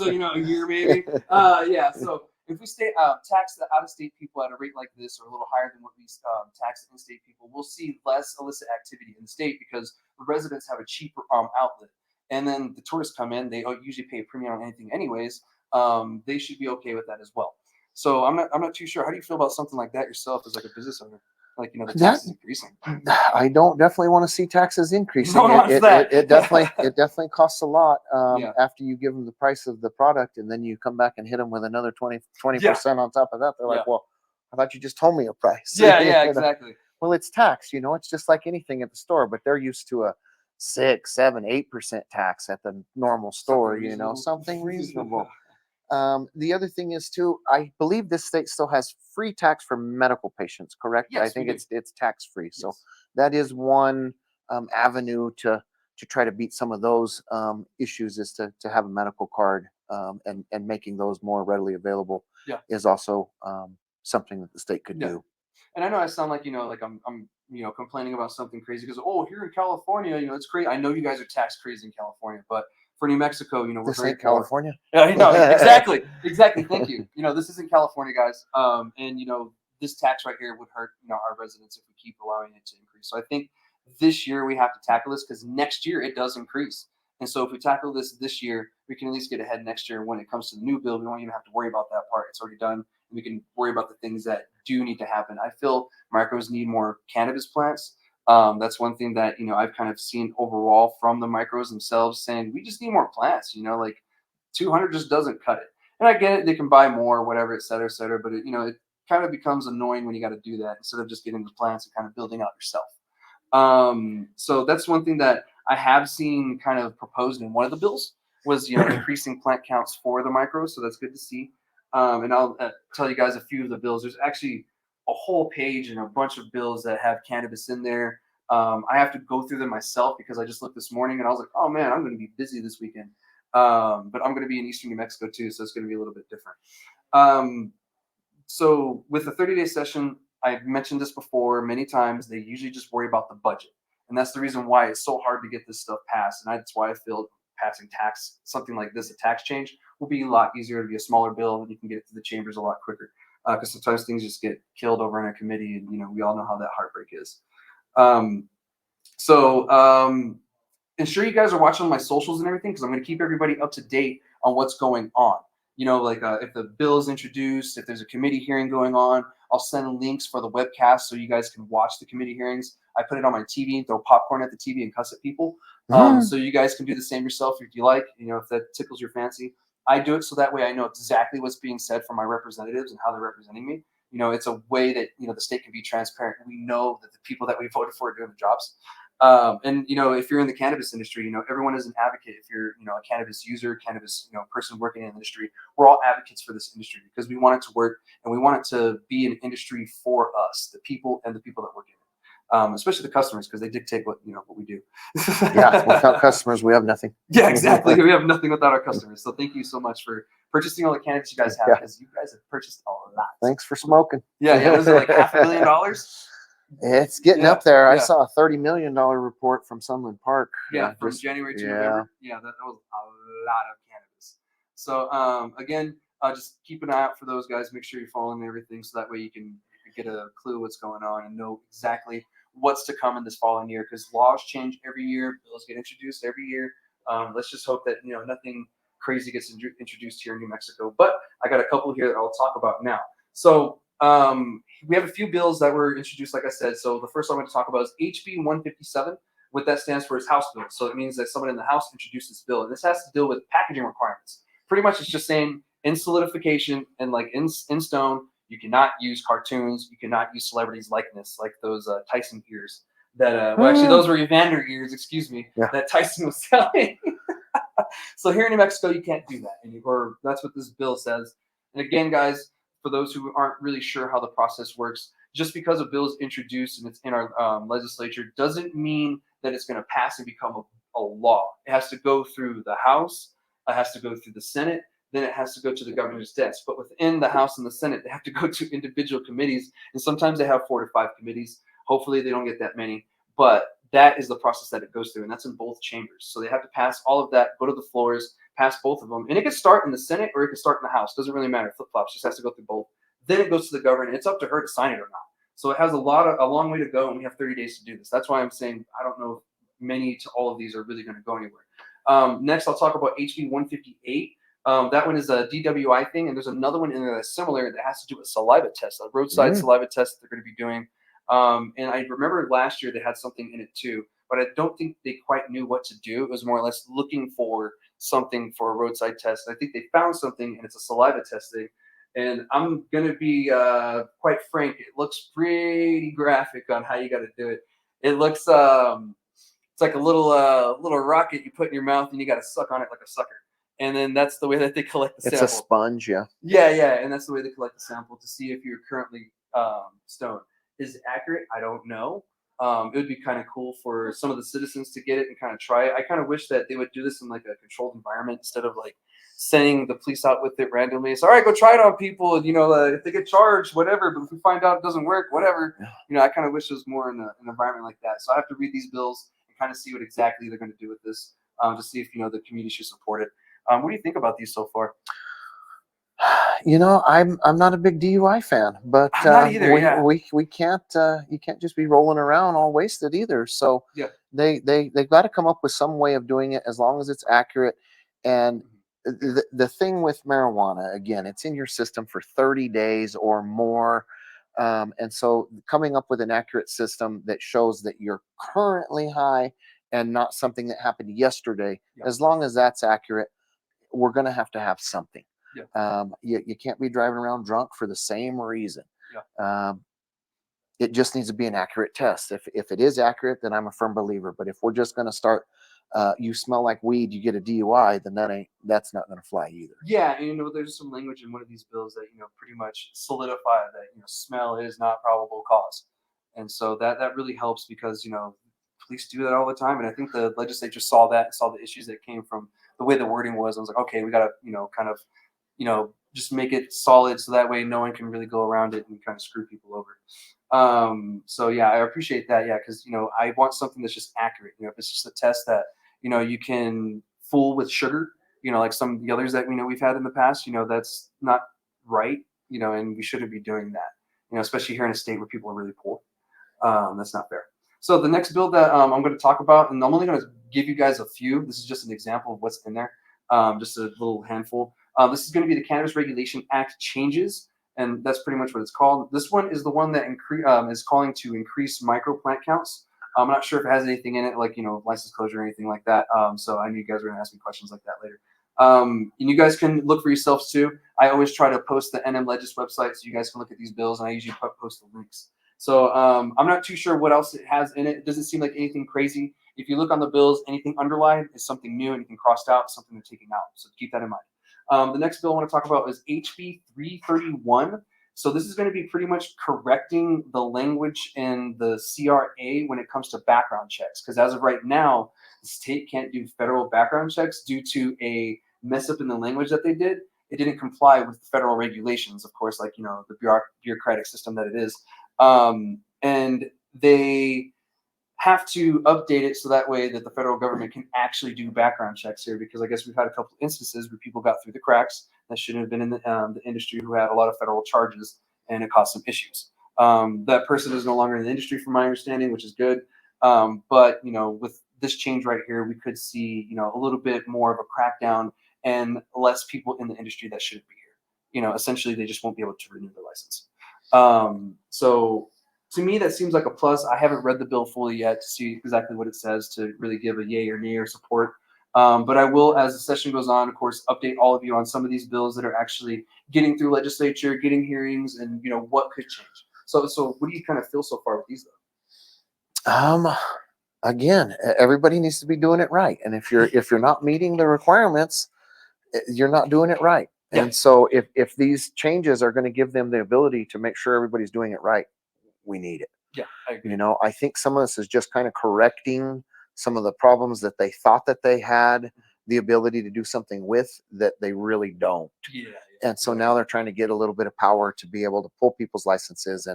a year maybe. Yeah. So if we tax the out-of-state people at a rate like this, or a little higher than what we tax the in-state people, we'll see less illicit activity in the state, because the residents have a cheaper outlet. And then the tourists come in; they usually pay a premium on anything, anyways. They should be okay with that as well. So I'm not too sure. How do you feel about something like that yourself, as like a business owner? Like the taxes increasing. I don't definitely want to see taxes increasing. No one wants that. It definitely costs a lot Yeah. after you give them the price of the product, and then you come back and hit them with another 20% on top of that. They're like, well, I thought you just told me a price. Yeah, exactly. Well, it's tax. It's just like anything at the store, but they're used to a 6, 7, 8% tax at the normal store. Something reasonable. The other thing is too, I believe this state still has free tax for medical patients, correct? Yes, I think it's tax free. So that is one avenue to try to beat some of those issues, is to have a medical card, and making those more readily available is also something that the state could do. And I know I sound like like I'm complaining about something crazy, because here in California, it's crazy. I know you guys are tax crazy in California, but for New Mexico, we're this very ain't California. Yeah, exactly. Thank you. This isn't California, guys. And this tax right here would hurt our residents if we keep allowing it to increase. So I think this year we have to tackle this, because next year it does increase. And so if we tackle this year, we can at least get ahead next year. When it comes to the new bill, we don't even have to worry about that part. It's already done. We can worry about the things that do need to happen. I feel micros need more cannabis plants. That's one thing that I've kind of seen overall from the micros themselves, saying we just need more plants. Like 200 just doesn't cut it. And I get it; they can buy more, whatever, et cetera, et cetera. But it kind of becomes annoying when you got to do that instead of just getting the plants and kind of building out yourself. So that's one thing that I have seen kind of proposed in one of the bills, was increasing plant counts for the micros. So that's good to see. And I'll tell you guys a few of the bills. There's actually a whole page and a bunch of bills that have cannabis in there. I have to go through them myself, because I just looked this morning and I was like, oh man, I'm going to be busy this weekend. But I'm going to be in Eastern New Mexico too, so it's going to be a little bit different. So with the 30-day session, I've mentioned this before many times, they usually just worry about the budget. And that's the reason why it's so hard to get this stuff passed. And that's why I feel passing something like this, a tax change, will be a lot easier. To be a smaller bill, and you can get it to the chambers a lot quicker. Because sometimes things just get killed over in a committee, and we all know how that heartbreak is. So ensure you guys are watching my socials and everything, because I'm going to keep everybody up to date on what's going on. Like if the bill is introduced, if there's a committee hearing going on, I'll send links for the webcast so you guys can watch the committee hearings. I put it on my TV and throw popcorn at the TV and cuss at people. So you guys can do the same yourself if you like, if that tickles your fancy. I do it so that way I know exactly what's being said from my representatives and how they're representing me. It's a way that, the state can be transparent. We know that the people that we voted for are doing the jobs. And if you're in the cannabis industry, everyone is an advocate. If you're a cannabis user, cannabis person working in the industry, we're all advocates for this industry because we want it to work and we want it to be an industry for us, the people and the people that work in it, especially the customers, because they dictate what we do. Yeah, without customers we have nothing. Yeah, exactly. We have nothing without our customers. So thank you so much for purchasing all the cannabis you guys have, because you guys have purchased a lot. Thanks for smoking. Yeah. Was it like $500 million? It's getting up there. I saw a $30 million report from Sunland Park. Yeah, from January to November. Yeah, that was a lot of cannabis. So again, just keep an eye out for those guys. Make sure you're following everything, so that way you can get a clue what's going on and know exactly what's to come in this following year. Because laws change every year, bills get introduced every year. Let's just hope that nothing crazy gets introduced here in New Mexico. But I got a couple here that I'll talk about now. So we have a few bills that were introduced, like I said. So the first one I'm going to talk about is HB 157. What that stands for is House Bill. So it means that someone in the House introduced this bill, and this has to deal with packaging requirements. Pretty much, it's just saying in solidification and like in stone, you cannot use cartoons, you cannot use celebrities' likeness, like those Tyson ears. That well, actually, those were Evander ears. Excuse me. Yeah. That Tyson was selling. So here in New Mexico, you can't do that, or that's what this bill says. And again, guys, for those who aren't really sure how the process works, just because a bill is introduced and it's in our legislature doesn't mean that it's going to pass and become a law. It has to go through the House, it has to go through the Senate, then it has to go to the governor's desk. But within the House and the Senate, they have to go to individual committees, and sometimes they have 4 to 5 committees. Hopefully they don't get that many, but that is the process that it goes through, and that's in both chambers. So they have to pass all of that, go to the floors, pass both of them, and it can start in the Senate or it can start in the House. Doesn't really matter. Flip-flops, just has to go through both. Then it goes to the governor. It's up to her to sign it or not. So it has a long way to go, and we have 30 days to do this. That's why I'm saying I don't know if many to all of these are really going to go anywhere. Next, I'll talk about HB 158. That one is a DWI thing, and there's another one in there that's similar that has to do with saliva tests, a roadside saliva test they're going to be doing. And I remember last year they had something in it too, but I don't think they quite knew what to do. It was more or less looking for something for a roadside test. And I think they found something, and it's a saliva test thing. And I'm going to be quite frank. It looks pretty graphic on how you got to do it. It looks it's like a little rocket you put in your mouth, and you got to suck on it like a sucker. And then that's the way that they collect the sample. It's a sponge, yeah. Yeah, and that's the way they collect the sample to see if you're currently stoned. Is it accurate? I don't know. It would be kind of cool for some of the citizens to get it and kind of try it. I kind of wish that they would do this in like a controlled environment instead of like sending the police out with it randomly. It's all right, go try it on people. If they get charged, whatever. But if we find out it doesn't work, whatever. I kind of wish it was more in an environment like that. So I have to read these bills and kind of see what exactly they're going to do with this to see if the community should support it. What do you think about these so far? I'm not a big DUI fan, but not either, we can't you can't just be rolling around all wasted either. So yeah, they've got to come up with some way of doing it as long as it's accurate. And the thing with marijuana, again, it's in your system for 30 days or more. And so coming up with an accurate system that shows that you're currently high and not something that happened yesterday, as long as that's accurate, we're going to have something. You can't be driving around drunk for the same reason. It just needs to be an accurate test. If it is accurate, then I'm a firm believer. But if we're just going to start, you smell like weed, you get a DUI, then that's not going to fly either. Yeah, and there's some language in one of these bills that pretty much solidify that smell is not probable cause, and so that really helps because police do that all the time, and I think the legislature saw that and saw the issues that came from the way the wording was. I was like, okay, we got to kind of just make it solid so that way no one can really go around it and kind of screw people over. So yeah, I appreciate that. Yeah, because I want something that's just accurate. If it's just a test that you can fool with sugar, like some of the others that we've had in the past, that's not right. And we shouldn't be doing that. Especially here in a state where people are really poor. That's not fair. So the next bill that I'm going to talk about, and I'm only going to give you guys a few. This is just an example of what's in there, just a little handful. This is going to be the Cannabis Regulation Act changes, and that's pretty much what it's called. This one is the one that is calling to increase micro plant counts. I'm not sure if it has anything in it, like, license closure or anything like that. So I knew you guys were going to ask me questions like that later. And you guys can look for yourselves too. I always try to post the NM Legis website so you guys can look at these bills, and I usually post the links. So I'm not too sure what else it has in it. It doesn't seem like anything crazy. If you look on the bills, anything underlined is something new, anything crossed out, something they're taking out. So keep that in mind. The next bill I want to talk about is HB 331. So this is going to be pretty much correcting the language in the CRA when it comes to background checks. Because as of right now, the state can't do federal background checks due to a mess up in the language that they did. It didn't comply with the federal regulations, of course, like, the bureaucratic system that it is. And they have to update it so that way that the federal government can actually do background checks here, because I guess we've had a couple of instances where people got through the cracks that shouldn't have been in the industry, who had a lot of federal charges, and it caused some issues. That person is no longer in the industry from my understanding, which is good. But with this change right here, we could see a little bit more of a crackdown and less people in the industry that shouldn't be here. Essentially they just won't be able to renew their license. So to me, that seems like a plus. I haven't read the bill fully yet to see exactly what it says to really give a yay or nay or support. But I will, as the session goes on, of course, update all of you on some of these bills that are actually getting through legislature, getting hearings, and what could change. So what do you kind of feel so far with these, though? Again, everybody needs to be doing it right. And if you're not meeting the requirements, you're not doing it right. Yeah. And so if these changes are going to give them the ability to make sure everybody's doing it right, we need it. Yeah, I agree. I think some of this is just kind of correcting some of the problems that they thought that they had the ability to do something with that they really don't. Yeah. And so now they're trying to get a little bit of power to be able to pull people's licenses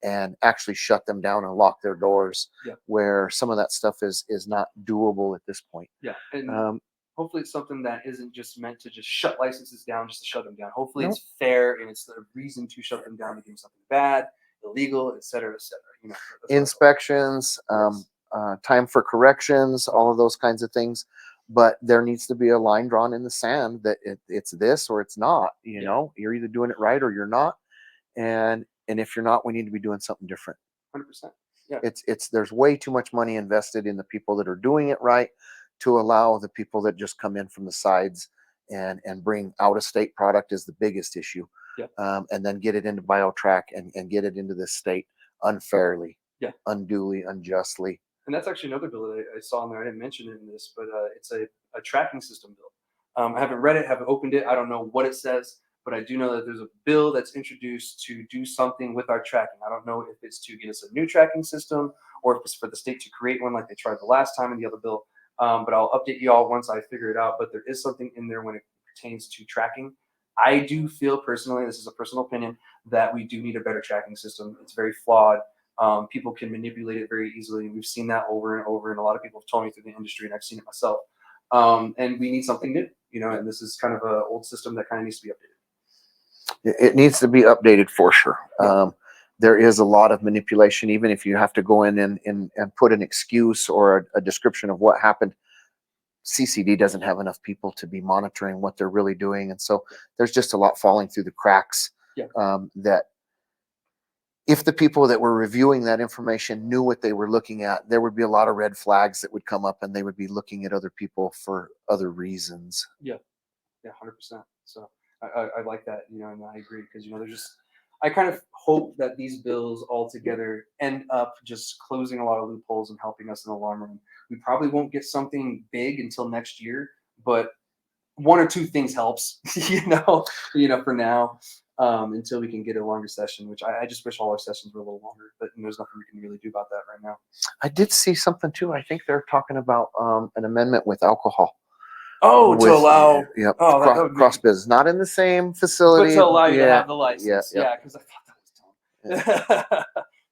and actually shut them down and lock their doors, where some of that stuff is not doable at this point. Yeah. And hopefully it's something that isn't just meant to just shut licenses down just to shut them down. Hopefully it's fair, and it's the reason to shut them down to do something bad, illegal, et cetera, et cetera. Inspections, time for corrections, all of those kinds of things. But there needs to be a line drawn in the sand that it's this or it's not. You're either doing it right or you're not. And if you're not, we need to be doing something different. 100%. Yeah. There's way too much money invested in the people that are doing it right to allow the people that just come in from the sides and bring out of state product is the biggest issue. Yeah. And then get it into BioTrack and get it into this state unfairly, unduly, unjustly. And that's actually another bill that I saw in there. I didn't mention it in this, but it's a tracking system bill. I haven't read it, haven't opened it. I don't know what it says, but I do know that there's a bill that's introduced to do something with our tracking. I don't know if it's to get us a new tracking system or if it's for the state to create one like they tried the last time in the other bill. But I'll update you all once I figure it out. But there is something in there when it pertains to tracking. I do feel personally, this is a personal opinion, that we do need a better tracking system. It's very flawed. People can manipulate it very easily. We've seen that over and over, and a lot of people have told me through the industry, and I've seen it myself. And we need something new, and this is kind of an old system that kind of needs to be updated. It needs to be updated for sure. There is a lot of manipulation, even if you have to go in and put an excuse or a description of what happened. CCD doesn't have enough people to be monitoring what they're really doing. And so there's just a lot falling through the cracks that if the people that were reviewing that information knew what they were looking at, there would be a lot of red flags that would come up, and they would be looking at other people for other reasons. Yeah, 100%. So I like that, and I agree, because there's just, I kind of hope that these bills all together end up just closing a lot of loopholes and helping us in the long run. We probably won't get something big until next year, but one or two things helps, for now, until we can get a longer session, which I just wish all our sessions were a little longer, but there's nothing we can really do about that right now. I did see something too. I think they're talking about an amendment with alcohol. Oh, to allow cross business, not in the same facility, but to allow you to have the license. Yeah, because I thought that was dumb.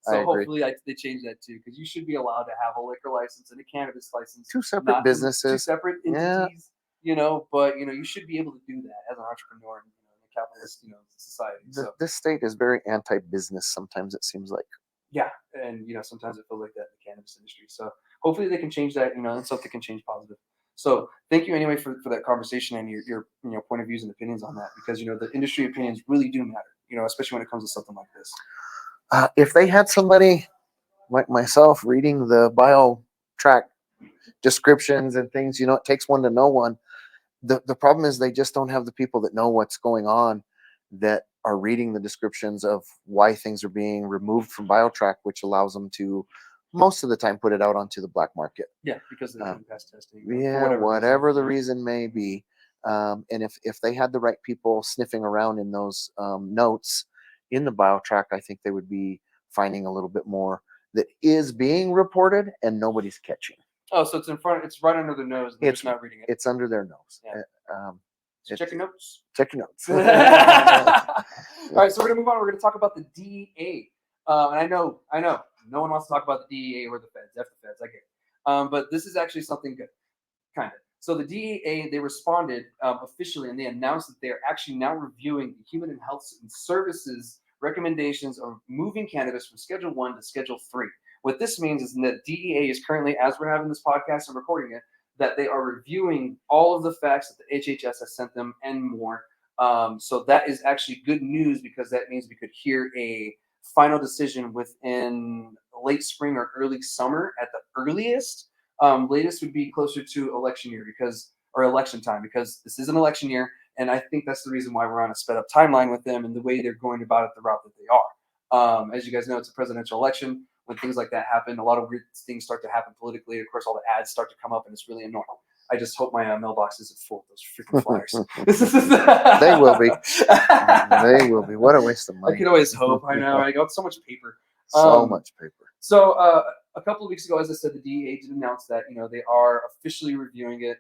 So hopefully they change that too, because you should be allowed to have a liquor license and a cannabis license. Two separate businesses. Two separate entities. But you should be able to do that as an entrepreneur in a capitalist society. This state is very anti-business. Sometimes it seems like. Yeah, and sometimes it feels like that in the cannabis industry. So hopefully they can change that, and something can change positive. So thank you anyway for that conversation and your point of views and opinions on that, because the industry opinions really do matter, especially when it comes to something like this. If they had somebody like myself reading the bio track descriptions and things, it takes one to know one. The problem is they just don't have the people that know what's going on, that are reading the descriptions of why things are being removed from BioTrack, which allows them to most of the time put it out onto the black market. Yeah, because they didn't pass testing. Yeah, whatever the reason may be. And if they had the right people sniffing around in those notes in the BioTrack, I think they would be finding a little bit more that is being reported and nobody's catching. Oh, so it's right under their nose. They're just not reading it. It's under their nose. Yeah. Check your notes. Check your notes. All right, so we're gonna move on. We're gonna talk about the DEA. And I know, no one wants to talk about the DEA or the feds. F the feds, I get it. But this is actually something good, kind of. So the DEA, they responded officially, and they announced that they are actually now reviewing the Human and Health and Services recommendations of moving cannabis from Schedule 1 to Schedule 3. What this means is that DEA is currently, as we're having this podcast and recording it, that they are reviewing all of the facts that the HHS has sent them and more. So that is actually good news, because that means we could hear a final decision within late spring or early summer at the earliest. Latest would be closer to election time, because this is an election year, and I think that's the reason why we're on a sped up timeline with them and the way they're going about it, the route that they are. As you guys know, it's a presidential election. When things like that happen, a lot of weird things start to happen politically. Of course, all the ads start to come up, and it's really annoying. I just hope my mailbox isn't full of those freaking flyers. They will be. They will be. What a waste of money. I can always hope. I know. I got so much paper. So much paper. So a couple of weeks ago, as I said, the DEA did announce that they are officially reviewing it.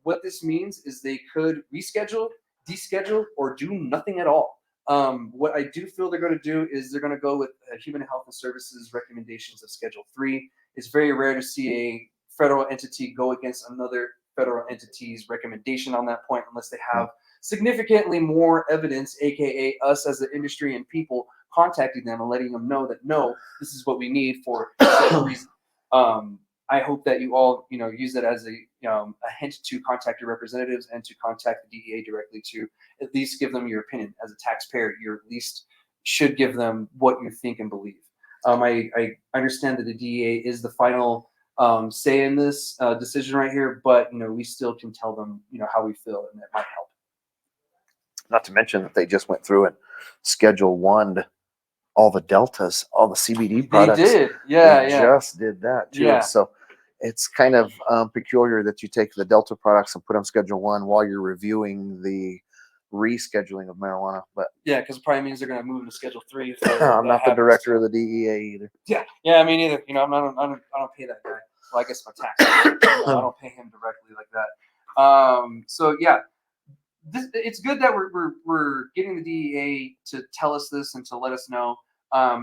What this means is they could reschedule, deschedule, or do nothing at all. What I do feel they're going to do is they're going to go with Human Health and Services recommendations of Schedule 3. It's very rare to see a federal entity go against another federal entity's recommendation on that point, unless they have significantly more evidence, aka us as the industry and people contacting them and letting them know that no, this is what we need for a reason. I hope that you all, use that as a hint to contact your representatives and to contact the DEA directly, to at least give them your opinion. As a taxpayer, you at least should give them what you think and believe. I understand that the DEA is the final say in this decision right here, but we still can tell them how we feel, and that might help. Not to mention that they just went through and Schedule 1 all the deltas, all the CBD products. They did, yeah. Just did that too. Yeah. So it's kind of peculiar that you take the delta products and put them Schedule 1 while you're reviewing the rescheduling of marijuana. But yeah, because it probably means they're going to move to Schedule 3. I'm not the director of the DEA either. Yeah, me neither. I don't pay that guy. Well, I guess my tax. I don't pay him directly like that. So yeah. It's good that we're getting the DEA to tell us this and to let us know.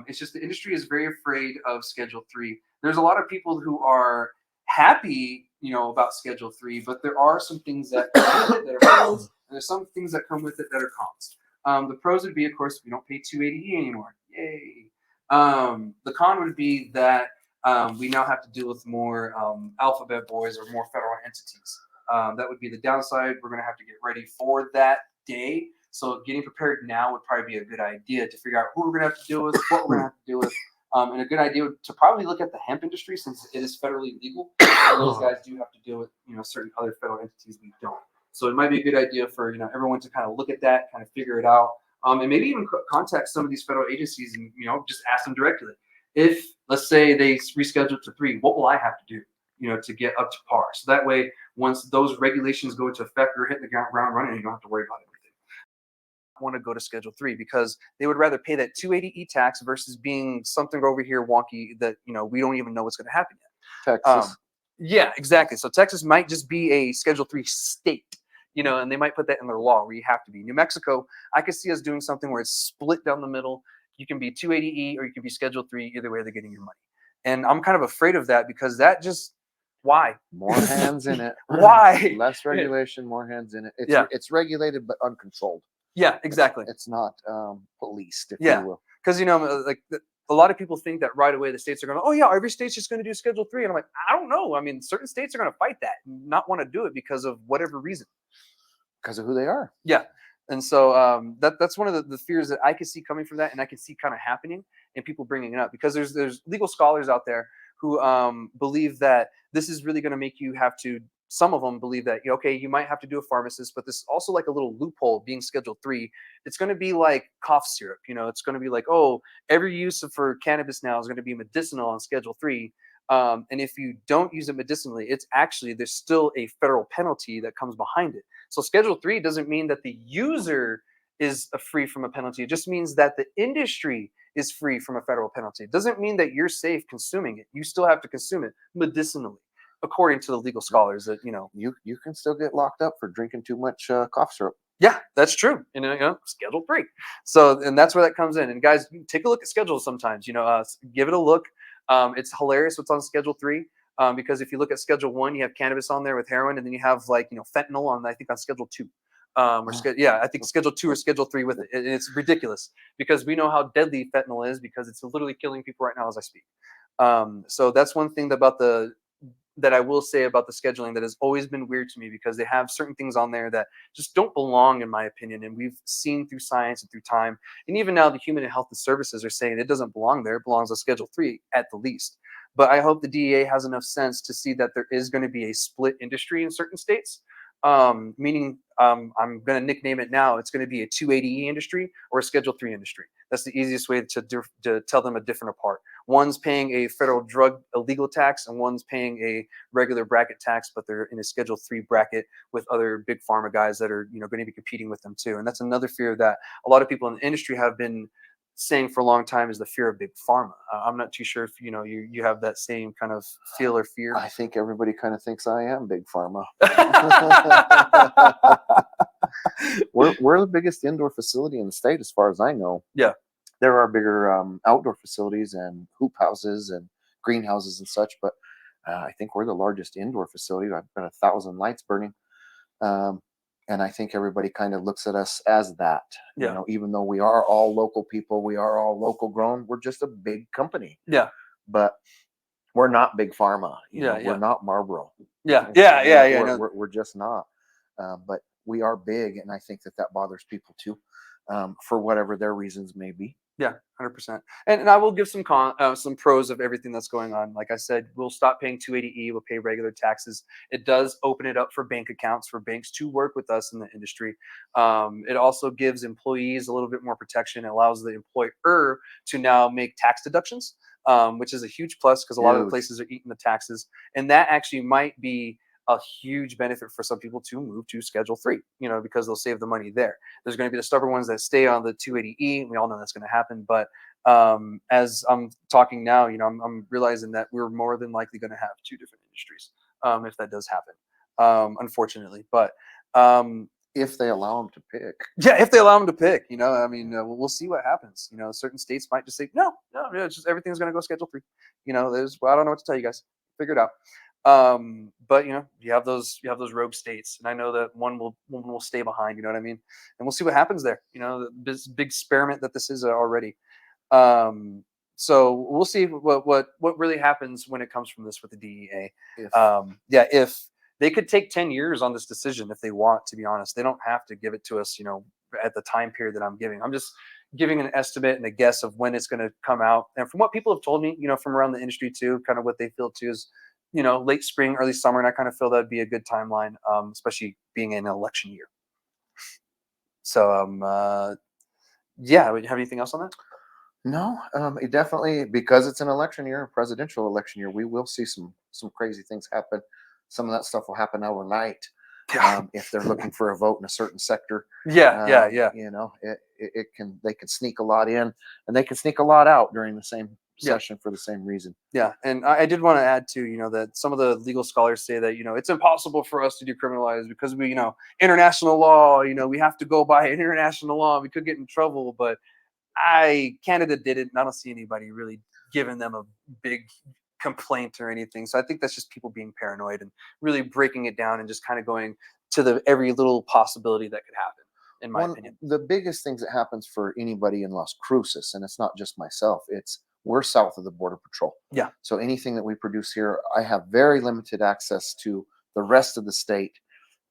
It's just the industry is very afraid of Schedule 3. There's a lot of people who are happy, about Schedule 3, but there are some things that come with it that are pros, and there's some things that come with it that are cons. The pros would be, of course, we don't pay 280E anymore. Yay. The con would be that we now have to deal with more alphabet boys or more federal entities. That would be the downside. We're going to have to get ready for that day. So getting prepared now would probably be a good idea to figure out who we're going to have to deal with, what we're going to have to deal with. And a good idea to probably look at the hemp industry, since it is federally legal. And those guys do have to deal with, certain other federal entities we don't. So it might be a good idea for, everyone to kind of look at that, kind of figure it out. And maybe even contact some of these federal agencies and, just ask them directly. If, let's say, they reschedule to 3, what will I have to do? To get up to par. So that way, once those regulations go into effect, you're hitting the ground running, and you don't have to worry about everything. I want to go to Schedule 3 because they would rather pay that 280E tax versus being something over here wonky that, we don't even know what's going to happen yet. Texas. Yeah, exactly. So Texas might just be a Schedule 3 state, and they might put that in their law where you have to be. New Mexico, I could see us doing something where it's split down the middle. You can be 280E or you can be Schedule 3. Either way, they're getting your money. And I'm kind of afraid of that, because that just, why? More hands in it. Why? Less regulation, more hands in it. It's regulated but uncontrolled. Yeah, exactly. It's not policed, if Yeah. you will. Because, a lot of people think that right away the states are going, oh yeah, every state's just going to do Schedule 3. And I'm like, I don't know. I mean, certain states are going to fight that, not want to do it because of whatever reason. Because of who they are. Yeah. And so that's one of the fears that I can see coming from that, and I can see kind of happening and people bringing it up, because there's legal scholars out there who believe that this is really going to make you have to. Some of them believe that, okay, you might have to do a pharmacist, but this is also like a little loophole being Schedule 3. It's going to be like cough syrup. It's going to be like, oh, every use for cannabis now is going to be medicinal on Schedule 3. And if you don't use it medicinally, there's still a federal penalty that comes behind it. So Schedule 3 doesn't mean that the user is free from a penalty. It just means that the industry is free from a federal penalty. It doesn't mean that you're safe consuming it. You still have to consume it medicinally, according to the legal scholars that, You can still get locked up for drinking too much cough syrup. Yeah, that's true. Schedule 3. So, and that's where that comes in. And guys, take a look at schedules sometimes, give it a look. It's hilarious what's on Schedule 3. Because if you look at Schedule 1, you have cannabis on there with heroin, and then you have fentanyl on, I think, on Schedule 2. I think Schedule 2 or Schedule 3 with it. And it's ridiculous because we know how deadly fentanyl is, because it's literally killing people right now as I speak. So that's one thing that I will say about the scheduling that has always been weird to me, because they have certain things on there that just don't belong, in my opinion. And we've seen through science and through time, and even now the Human and Health and Services are saying it doesn't belong there. It belongs on Schedule 3 at the least. But I hope the DEA has enough sense to see that there is going to be a split industry in certain states. Meaning, I'm going to nickname it now. It's going to be a 280E industry or a Schedule 3 industry. That's the easiest way to tell them a different apart. One's paying a federal drug illegal tax, and one's paying a regular bracket tax, but they're in a Schedule 3 bracket with other big pharma guys that are going to be competing with them too. And that's another fear that a lot of people in the industry have been saying for a long time, is the fear of big pharma. I'm not too sure if you have that same kind of feel or fear. I think everybody kind of thinks I am big pharma. We're the biggest indoor facility in the state, as far as I know. Yeah. There are bigger outdoor facilities and hoop houses and greenhouses and such, but I think we're the largest indoor facility. I've got 1,000 lights burning. And I think everybody kind of looks at us as that. Yeah. Even though we are all local people, we are all local grown, we're just a big company. Yeah. But we're not big pharma. Yeah. We're not Marlboro. Yeah. We're just not. But we are big, and I think that bothers people too, for whatever their reasons may be. Yeah, 100%. And I will give some pros of everything that's going on. Like I said, we'll stop paying 280E. We'll pay regular taxes. It does open it up for bank accounts for banks to work with us in the industry. It also gives employees a little bit more protection. It allows the employer to now make tax deductions, which is a huge plus, because a lot of the places are eating the taxes. And that actually might be a huge benefit for some people to move to Schedule 3, because they'll save the money there. There's going to be the stubborn ones that stay on the 280E. We all know that's going to happen. But as I'm talking now, I'm realizing that we're more than likely going to have two different industries if that does happen, unfortunately. But if they allow them to pick. Yeah, if they allow them to pick, we'll see what happens. Certain states might just say, no, it's just everything's going to go Schedule 3. I don't know what to tell you guys. Figure it out. But you have those rogue states, and I know that one will stay behind, you know what I mean? And we'll see what happens there. This big experiment that this is already. So we'll see what really happens when it comes from this with the DEA. If they could take 10 years on this decision if they want, to be honest. They don't have to give it to us, at the time period that I'm giving. I'm just giving an estimate and a guess of when it's going to come out. And from what people have told me, from around the industry too, kind of what they feel too is, late spring, early summer. And I kind of feel that'd be a good timeline, especially being in an election year. So, have anything else on that? No, it definitely, because it's an election year, a presidential election year, we will see some crazy things happen. Some of that stuff will happen overnight. If they're looking for a vote in a certain sector. Yeah. They can sneak a lot in, and they can sneak a lot out during the same session for the same reason. Yeah. And I did want to add too, that some of the legal scholars say that, it's impossible for us to decriminalize because we, international law, we have to go by international law. We could get in trouble, but Canada did it, and I don't see anybody really giving them a big complaint or anything. So I think that's just people being paranoid and really breaking it down and just kind of going to every little possibility that could happen, in my opinion. The biggest things that happens for anybody in Las Cruces, and it's not just myself, it's we're south of the Border Patrol. Yeah. So anything that we produce here, I have very limited access to the rest of the state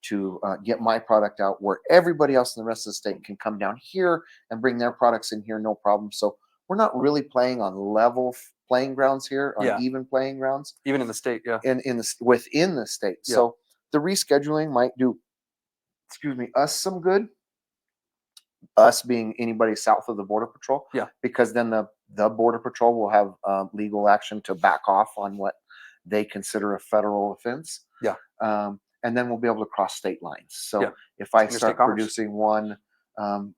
to get my product out, where everybody else in the rest of the state can come down here and bring their products in here, no problem. So we're not really playing on level playing grounds here, on even playing grounds. Even in the state, yeah. Within the state. Yeah. So the rescheduling might do, us some good. Us being anybody south of the Border Patrol. Yeah. Because then the Border Patrol will have legal action to back off on what they consider a federal offense. Yeah. And then we'll be able to cross state lines. So Yeah. if I Interstate start commerce. producing one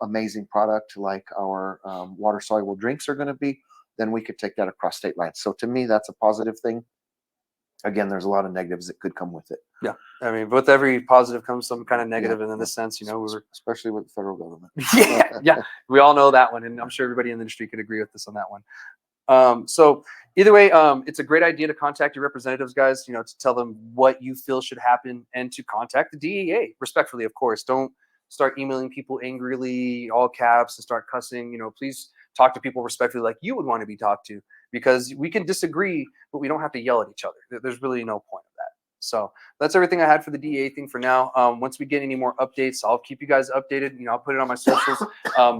amazing product like our water soluble drinks are going to be, then we could take that across state lines. So to me, that's a positive thing. Again, there's a lot of negatives that could come with it. Yeah. I mean, with every positive comes some kind of negative. And in this sense, you know, we were, especially with the federal government. yeah. We all know that one. And I'm sure everybody in the industry could agree with us on that one. So either way, it's a great idea to contact your representatives, guys, you know, to tell them what you feel should happen and to contact the DEA respectfully, of course. Don't start emailing people angrily, all caps, and start cussing. You know, please talk to people respectfully like you would want to be talked to, because we can disagree, but we don't have to yell at each other. There's really no point of that. So that's everything I had for the DEA thing for now. Once we get any more updates, I'll keep you guys updated. You know, I'll put it on my socials.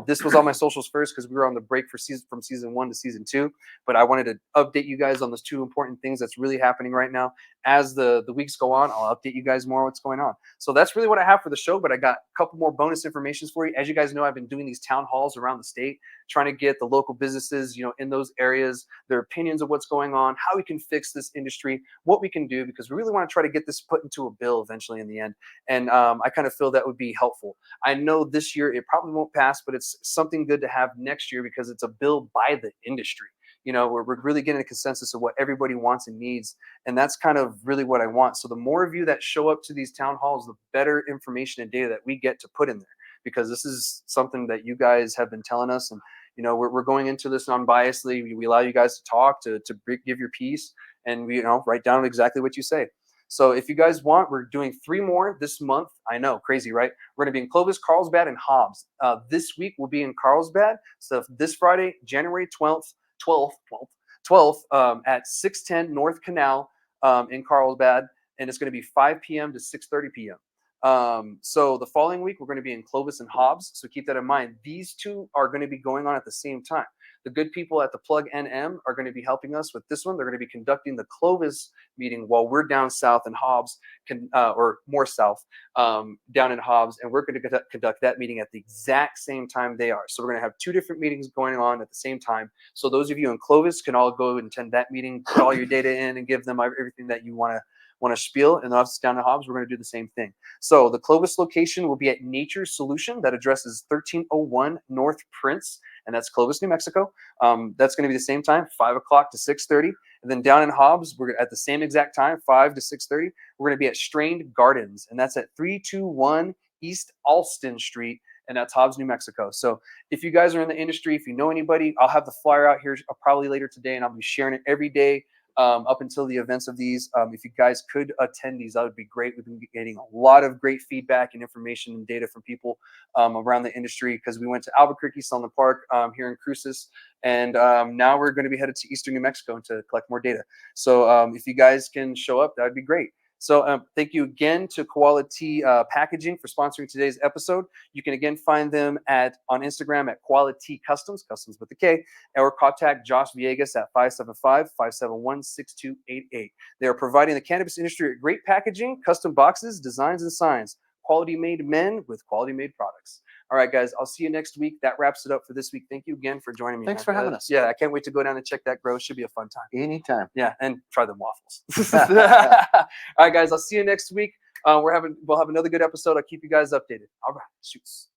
This was on my socials first because we were on the break from season 1 to season 2. But I wanted to update you guys on those 2 important things that's really happening right now. As the weeks go on, I'll update you guys more what's going on. So that's really what I have for the show. But I got a couple more bonus informations for you. As you guys know, I've been doing these town halls around the state, trying to get the local businesses, you know, in those areas, their opinions of what's going on, how we can fix this industry, what we can do, because we really want to try to get this put into a bill eventually in the end. And I kind of feel that would be helpful. I know this year it probably won't pass, but it's something good to have next year because it's a bill by the industry. You know, we're really getting a consensus of what everybody wants and needs. And that's kind of really what I want. So the more of you that show up to these town halls, the better information and data that we get to put in there, because this is something that you guys have been telling us. And, you know, we're going into this non-biasedly. We allow you guys to talk, to give your piece, and we, you know, write down exactly what you say. So if you guys want, we're doing 3 more this month. I know, crazy, right? We're going to be in Clovis, Carlsbad, and Hobbs. This week we'll be in Carlsbad. So this Friday, January 12th at 610 North Canal in Carlsbad, and it's going to be 5 p.m. to 6:30 p.m. So the following week, we're going to be in Clovis and Hobbs. So keep that in mind. These 2 are going to be going on at the same time. The good people at the Plug NM are going to be helping us with this one. They're going to be conducting the Clovis meeting while we're down south in Hobbs, or more south, down in Hobbs, and we're going to conduct that meeting at the exact same time they are. So we're going to have 2 different meetings going on at the same time. So those of you in Clovis can all go and attend that meeting, put all your data in, and give them everything that you want to spiel. And us down in Hobbs, we're going to do the same thing. So the Clovis location will be at Nature Solution. That address is 1301 North Prince, and that's Clovis, New Mexico. That's going to be the same time, 5 o'clock to 6:30. And then down in Hobbs, we're at the same exact time, 5 to 6:30. We're going to be at Strained Gardens, and that's at 321 East Alston Street, and that's Hobbs, New Mexico. So if you guys are in the industry, if you know anybody, I'll have the flyer out here probably later today, and I'll be sharing it every day up until the events of these. If you guys could attend these, that would be great. We've been getting a lot of great feedback and information and data from people around the industry, because we went to Albuquerque, Sunland Park, here in Cruces, and now we're going to be headed to Eastern New Mexico to collect more data. So if you guys can show up, that would be great. So thank you again to Quality Packaging for sponsoring today's episode. You can again find them on Instagram at Quality Customs with a K, or contact Josh Villegas at 575-571-6288. They are providing the cannabis industry with great packaging, custom boxes, designs, and signs. Quality made men with quality made products. All right, guys, I'll see you next week. That wraps it up for this week. Thank you again for joining me. Thanks for having us. Yeah, I can't wait to go down and check that grow. Should be a fun time. Anytime. Yeah, and try the waffles. All right, guys, I'll see you next week. We'll have another good episode. I'll keep you guys updated. All right, shoots.